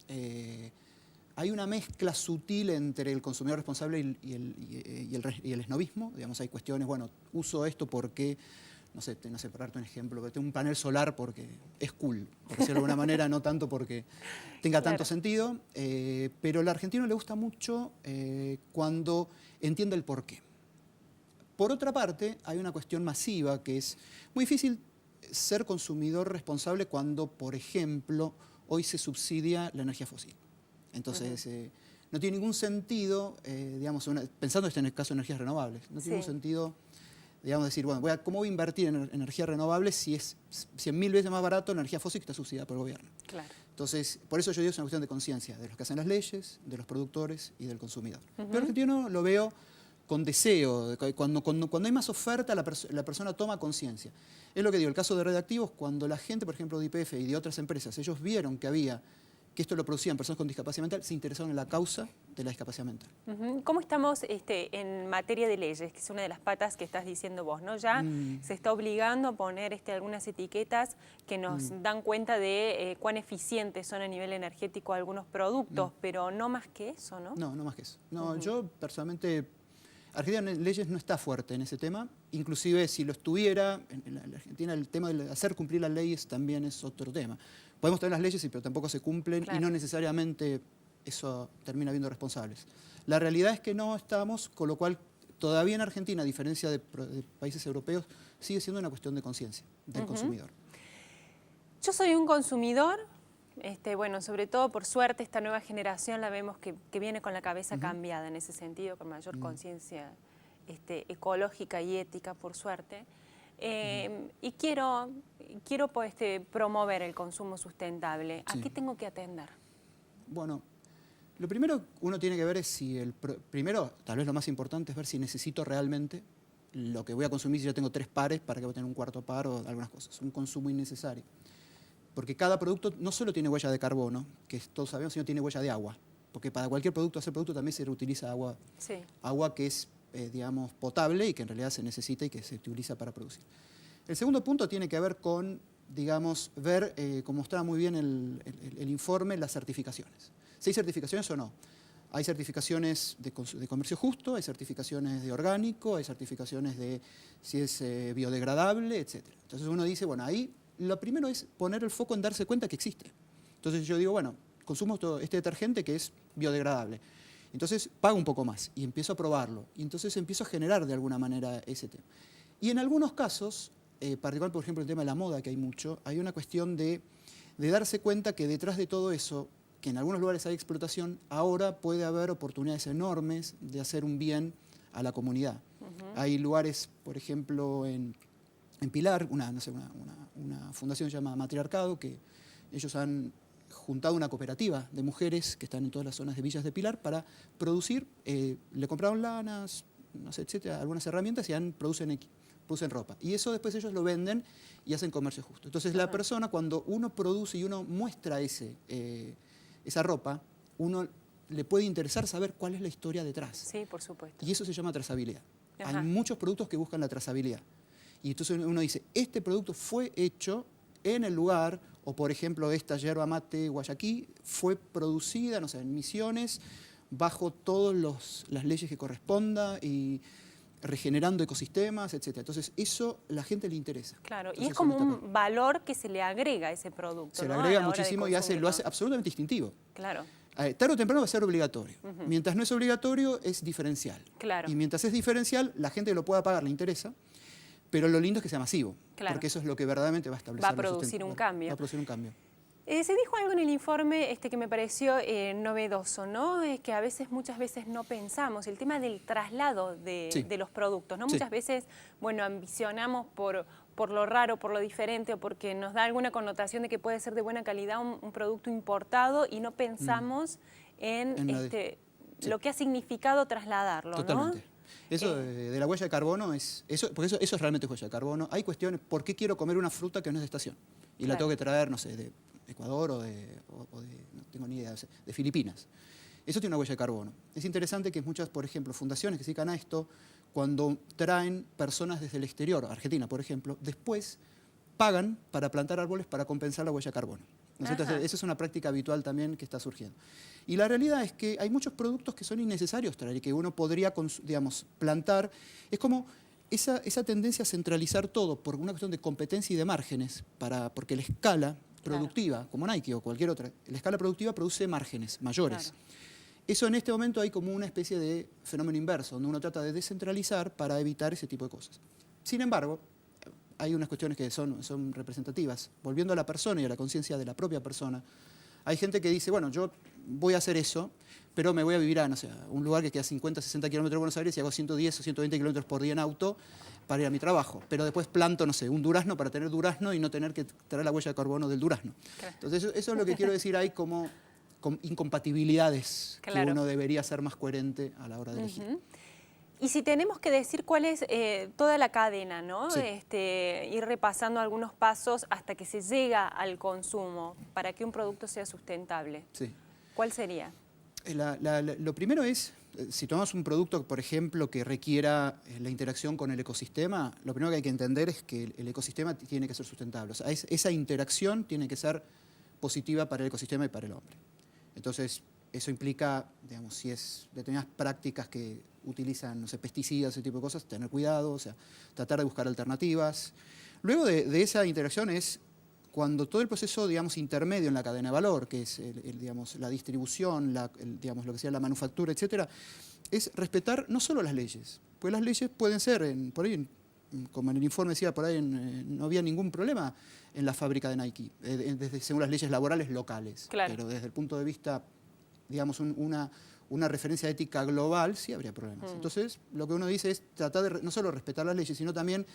hay una mezcla sutil entre el consumidor responsable y el esnobismo. Digamos, hay cuestiones, bueno, uso esto porque, no sé, para darte un ejemplo, que tengo un panel solar porque es cool, por decirlo de alguna manera, no tanto porque tenga tanto sentido, pero al argentino le gusta mucho cuando entiende el porqué. Por otra parte, hay una cuestión masiva que es muy difícil ser consumidor responsable cuando, por ejemplo, hoy se subsidia la energía fósil. Entonces, no tiene ningún sentido, digamos, pensando en el caso de energías renovables, no tiene ningún sentido, digamos, decir, bueno, ¿cómo voy a invertir en energía renovable si es 100.000 veces más barato la energía fósil que está subsidiada por el gobierno? Claro. Entonces, por eso yo digo, es una cuestión de conciencia, de los que hacen las leyes, de los productores y del consumidor. Yo en argentino lo veo con deseo, cuando hay más oferta, la persona toma conciencia. Es lo que digo, el caso de Redactivos, cuando la gente, por ejemplo, de YPF y de otras empresas, ellos vieron que esto lo producían personas con discapacidad mental, se interesaron en la causa de la discapacidad mental. ¿Cómo estamos en materia de leyes? Que es una de las patas que estás diciendo vos, ¿no? Ya se está obligando a poner algunas etiquetas que nos dan cuenta de cuán eficientes son a nivel energético algunos productos, pero no más que eso, ¿no? No, no más que eso. No, yo personalmente, Argentina en leyes no está fuerte en ese tema, inclusive si lo estuviera, en la Argentina el tema de hacer cumplir las leyes también es otro tema. Podemos tener las leyes, pero tampoco se cumplen y no necesariamente eso termina habiendo responsables. La realidad es que no estamos, con lo cual todavía en Argentina, a diferencia de países europeos, sigue siendo una cuestión de conciencia del consumidor. Yo soy un consumidor, bueno, sobre todo por suerte esta nueva generación la vemos que viene con la cabeza cambiada en ese sentido, con mayor conciencia ecológica y ética, por suerte. Y quiero pues, promover el consumo sustentable. ¿A qué tengo que atender? Bueno, lo primero que uno tiene que ver es si primero, tal vez lo más importante es ver si necesito realmente lo que voy a consumir, si yo tengo 3 pares, para que voy a tener un cuarto par o algunas cosas. Un consumo innecesario. Porque cada producto no solo tiene huella de carbono, que todos sabemos, sino tiene huella de agua. Porque para cualquier producto, hacer producto también se reutiliza agua, agua que es digamos, potable y que en realidad se necesita y que se utiliza para producir. El segundo punto tiene que ver con, digamos, ver, como mostraba muy bien el informe, las certificaciones. Si hay certificaciones o no. Hay certificaciones de comercio justo, hay certificaciones de orgánico, hay certificaciones de si es biodegradable, etc. Entonces uno dice, bueno, ahí lo primero es poner el foco en darse cuenta que existe. Entonces yo digo, bueno, consumo este detergente que es biodegradable. Entonces pago un poco más y empiezo a probarlo. Y entonces empiezo a generar de alguna manera ese tema. Y en algunos casos, particularmente por ejemplo el tema de la moda, que hay mucho, hay una cuestión de darse cuenta que detrás de todo eso, que en algunos lugares hay explotación, ahora puede haber oportunidades enormes de hacer un bien a la comunidad. Hay lugares, por ejemplo, en Pilar, una fundación llamada Matriarcado, que ellos han juntado una cooperativa de mujeres que están en todas las zonas de villas de Pilar para producir, le compraron lanas, no sé, etcétera, algunas herramientas y producen ropa. Y eso después ellos lo venden y hacen comercio justo. Entonces la persona, cuando uno produce y uno muestra esa ropa, uno le puede interesar saber cuál es la historia detrás. Sí, por supuesto. Y eso se llama trazabilidad. Hay muchos productos que buscan la trazabilidad. Y entonces uno dice, este producto fue hecho en el lugar, o por ejemplo esta yerba mate guayaquí fue producida, no sé, en Misiones, bajo todas las leyes que corresponda y regenerando ecosistemas, etc. Entonces eso a la gente le interesa. Claro, entonces, y es como un valor que se le agrega a ese producto. Se le agrega muchísimo y lo hace absolutamente distintivo. Claro. Tarde o temprano va a ser obligatorio. Mientras no es obligatorio, es diferencial. Claro. Y mientras es diferencial, la gente lo pueda pagar, le interesa. Pero lo lindo es que sea masivo, porque eso es lo que verdaderamente va a establecer. Va a producir un cambio. Va a producir un cambio. Se dijo algo en el informe que me pareció novedoso, ¿no? Es que muchas veces no pensamos, el tema del traslado de los productos, ¿no? Muchas veces, bueno, ambicionamos por lo raro, por lo diferente, o porque nos da alguna connotación de que puede ser de buena calidad un producto importado y no pensamos en lo que ha significado trasladarlo, Totalmente. ¿no? Eso de la huella de carbono porque eso es realmente huella de carbono. Hay cuestiones, ¿por qué quiero comer una fruta que no es de estación? Y la tengo que traer, no sé, de Ecuador o no tengo ni idea, de Filipinas. Eso tiene una huella de carbono. Es interesante que muchas, por ejemplo, fundaciones que se dedican a esto, cuando traen personas desde el exterior, Argentina, por ejemplo, después pagan para plantar árboles para compensar la huella de carbono. ¿no es cierto? Esa es una práctica habitual también que está surgiendo. Y la realidad es que hay muchos productos que son innecesarios traer y que uno podría, digamos, plantar. Es como esa tendencia a centralizar todo por una cuestión de competencia y de márgenes, porque la escala productiva, como Nike o cualquier otra, la escala productiva produce márgenes mayores. Claro. Eso en este momento hay como una especie de fenómeno inverso, donde uno trata de descentralizar para evitar ese tipo de cosas. Sin embargo, hay unas cuestiones que son representativas. Volviendo a la persona y a la conciencia de la propia persona, hay gente que dice, bueno, yo voy a hacer eso, pero me voy a vivir a, no sé, a un lugar que queda 50, 60 kilómetros de Buenos Aires y hago 110 o 120 kilómetros por día en auto para ir a mi trabajo. Pero después planto, no sé, un durazno para tener durazno y no tener que traer la huella de carbono del durazno. Claro. Entonces, eso es lo que quiero decir. Hay como incompatibilidades que uno debería ser más coherente a la hora de elegir. Y si tenemos que decir cuál es toda la cadena, ¿no? Sí. Ir repasando algunos pasos hasta que se llega al consumo para que un producto sea sustentable. Sí. ¿Cuál sería? Lo primero es, si tomamos un producto, por ejemplo, que requiera la interacción con el ecosistema, lo primero que hay que entender es que el ecosistema tiene que ser sustentable. O sea, esa interacción tiene que ser positiva para el ecosistema y para el hombre. Entonces, eso implica, digamos, si es determinadas prácticas que utilizan, no sé, pesticidas, ese tipo de cosas, tener cuidado, o sea, tratar de buscar alternativas. Luego de esa interacción es cuando todo el proceso, digamos, intermedio en la cadena de valor, que es, digamos, la distribución, digamos, lo que sea la manufactura, etcétera, es respetar no solo las leyes, pues las leyes pueden ser, por ahí, como en el informe decía, por ahí no había ningún problema en la fábrica de Nike, según las leyes laborales locales, claro. Pero desde el punto de vista, digamos, una referencia ética global, sí habría problemas. Entonces, lo que uno dice es tratar de no solo respetar las leyes, sino también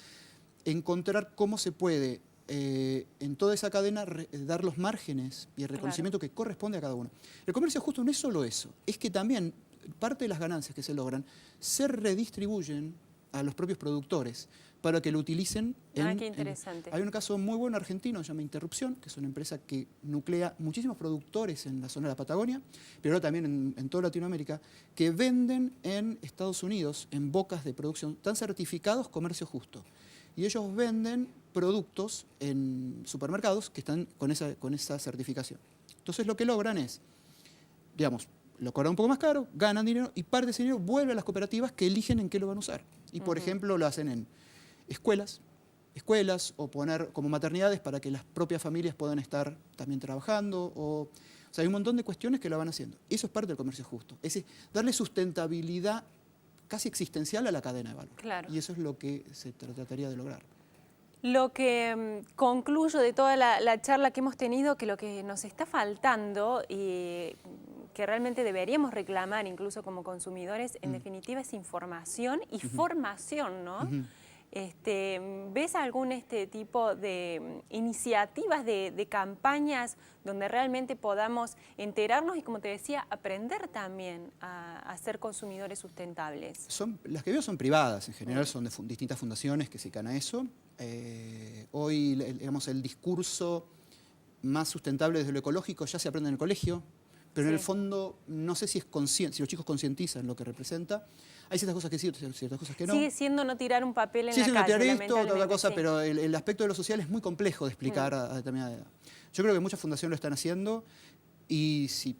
encontrar cómo se puede, en toda esa cadena, dar los márgenes y el reconocimiento que corresponde a cada uno. El comercio justo no es solo eso, es que también parte de las ganancias que se logran se redistribuyen a los propios productores para que lo utilicen qué interesante. Hay un caso muy bueno argentino, se llama Interrupción, que es una empresa que nuclea muchísimos productores en la zona de la Patagonia, pero también en toda Latinoamérica, que venden en Estados Unidos, en bocas de producción, están certificados comercio justo. Y ellos venden productos en supermercados que están con esa certificación. Entonces lo que logran es, digamos, lo cobran un poco más caro, ganan dinero y parte de ese dinero vuelve a las cooperativas que eligen en qué lo van a usar. Y por ejemplo lo hacen en escuelas o poner como maternidades para que las propias familias puedan estar también trabajando. O sea, hay un montón de cuestiones que lo van haciendo. Eso es parte del comercio justo. Es decir, darle sustentabilidad casi existencial a la cadena de valor. Claro. Y eso es lo que se trataría de lograr. Lo que concluyo de toda la charla que hemos tenido, que lo que nos está faltando y que realmente deberíamos reclamar incluso como consumidores, en definitiva es información y formación, ¿no? ¿Ves algún tipo de iniciativas, de campañas donde realmente podamos enterarnos y, como te decía, aprender también a ser consumidores sustentables? Las que veo son privadas, en general son de distintas fundaciones que se dedican a eso. Hoy, digamos, el discurso más sustentable desde lo ecológico ya se aprende en el colegio, pero en el fondo no sé si es consciente, si los chicos concientizan lo que representa. Hay ciertas cosas que sí, ciertas cosas que no. Sigue siendo no tirar un papel en la calle. Sí, no tirar esto, otra cosa, pero el aspecto de lo social es muy complejo de explicar a determinada edad. Yo creo que muchas fundaciones lo están haciendo y si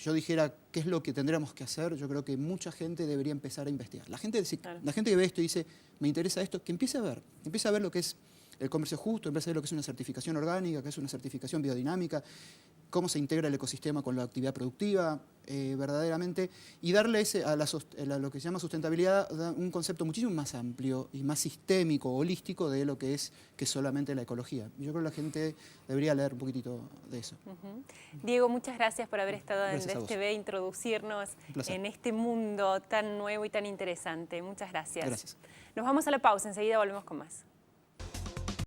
yo dijera qué es lo que tendríamos que hacer, yo creo que mucha gente debería empezar a investigar. La gente que ve esto y dice, me interesa esto, que empiece a ver lo que es el comercio justo, empiece a ver lo que es una certificación orgánica, que es una certificación biodinámica, cómo se integra el ecosistema con la actividad productiva, verdaderamente, y darle a lo que se llama sustentabilidad un concepto muchísimo más amplio y más sistémico, holístico de lo que es solamente la ecología. Yo creo que la gente debería leer un poquitito de eso. Diego, muchas gracias por haber estado en DES.TV, introducirnos en este mundo tan nuevo y tan interesante. Muchas gracias. Gracias. Nos vamos a la pausa, enseguida volvemos con más.